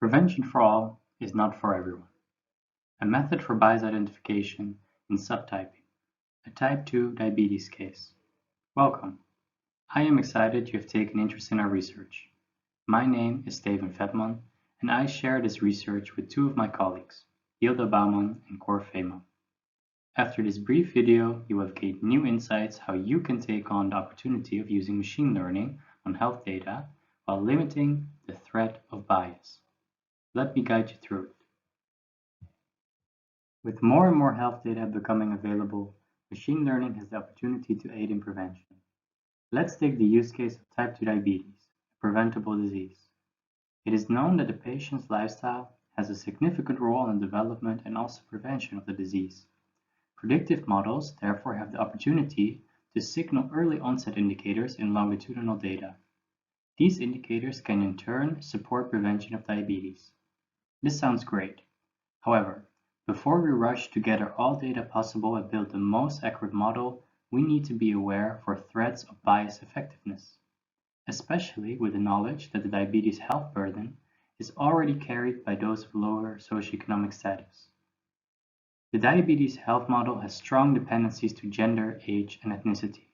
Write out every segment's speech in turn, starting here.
Prevention for all is not for everyone. A method for bias identification in subtyping, a type 2 diabetes case. Welcome. I am excited you have taken interest in our research. My name is Vethman, and I share this research with two of my colleagues, Bouwman and Veenman. After this brief video, you will have gained new insights how you can take on the opportunity of using machine learning on health data while limiting the threat of bias. Let me guide you through it. With more and more health data becoming available, machine learning has the opportunity to aid in prevention. Let's take the use case of type 2 diabetes, a preventable disease. It is known that the patient's lifestyle has a significant role in the development and also prevention of the disease. Predictive models therefore have the opportunity to signal early onset indicators in longitudinal data. These indicators can in turn support prevention of diabetes. This sounds great. However, before we rush to gather all data possible and build the most accurate model, we need to be aware for threats of bias effectiveness, especially with the knowledge that the diabetes health burden is already carried by those of lower socioeconomic status. The diabetes health model has strong dependencies to gender, age, and ethnicity.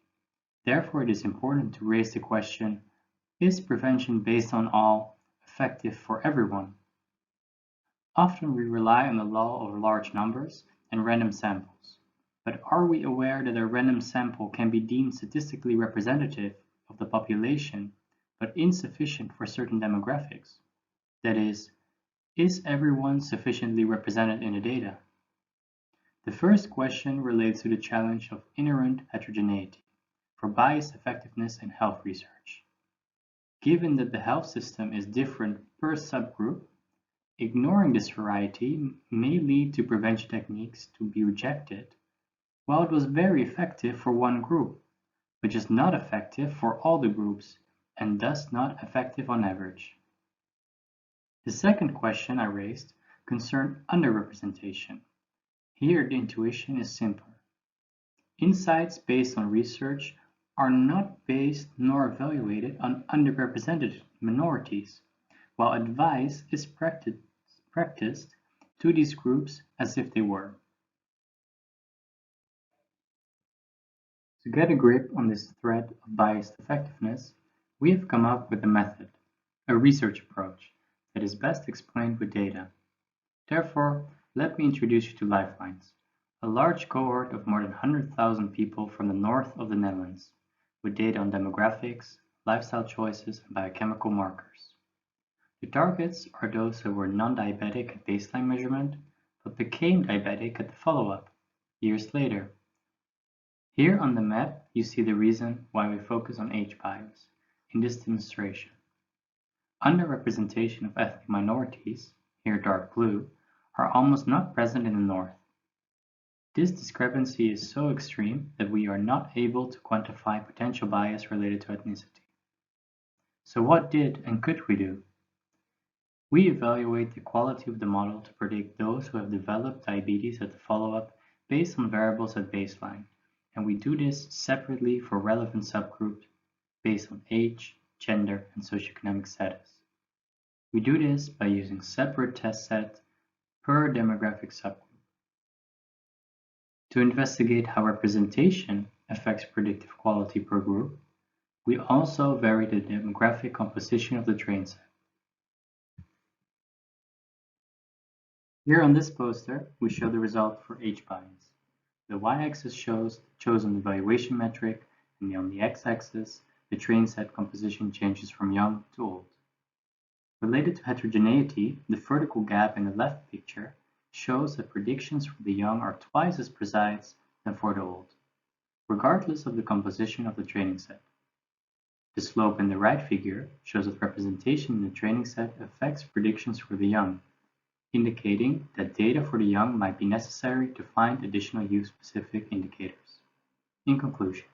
Therefore, it is important to raise the question, is prevention based on all effective for everyone? Often we rely on the law of large numbers and random samples. But are we aware that a random sample can be deemed statistically representative of the population, but insufficient for certain demographics? That is everyone sufficiently represented in the data? The first question relates to the challenge of inherent heterogeneity for bias effectiveness in health research. Given that the health system is different per subgroup, ignoring this variety may lead to prevention techniques to be rejected, while it was very effective for one group, but just not effective for all the groups, and thus not effective on average. The second question I raised concerned underrepresentation. Here the intuition is simpler. Insights based on research are not based nor evaluated on underrepresented minorities, while advice is practiced to these groups as if they were. To get a grip on this threat of biased effectiveness, we have come up with a method, a research approach, that is best explained with data. Therefore, let me introduce you to Lifelines, a large cohort of more than 100,000 people from the north of the Netherlands, with data on demographics, lifestyle choices, and biochemical markers. The targets are those who were non-diabetic at baseline measurement, but became diabetic at the follow-up, years later. Here on the map, you see the reason why we focus on age bias in this demonstration. Underrepresentation of ethnic minorities, here dark blue, are almost not present in the north. This discrepancy is so extreme that we are not able to quantify potential bias related to ethnicity. So what did and could we do? We evaluate the quality of the model to predict those who have developed diabetes at the follow-up based on variables at baseline, and we do this separately for relevant subgroups based on age, gender, and socioeconomic status. We do this by using separate test sets per demographic subgroup. To investigate how representation affects predictive quality per group, we also vary the demographic composition of the train set. Here on this poster, we show the result for age bias. The y-axis shows the chosen evaluation metric, and on the x-axis, the train set composition changes from young to old. Related to heterogeneity, the vertical gap in the left picture shows that predictions for the young are twice as precise than for the old, regardless of the composition of the training set. The slope in the right figure shows that representation in the training set affects predictions for the young, indicating that data for the young might be necessary to find additional use-specific indicators. In conclusion,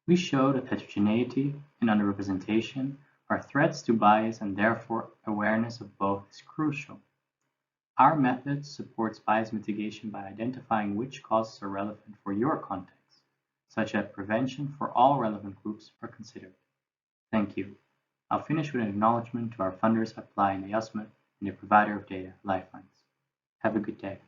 we show that heterogeneity and underrepresentation are threats to bias, and therefore awareness of both is crucial. Our method supports bias mitigation by identifying which causes are relevant for your context, such that prevention for all relevant groups are considered. Thank you. I'll finish with an acknowledgement to our funders Apply and Jasmine and the provider of data, Lifelines. Have a good day.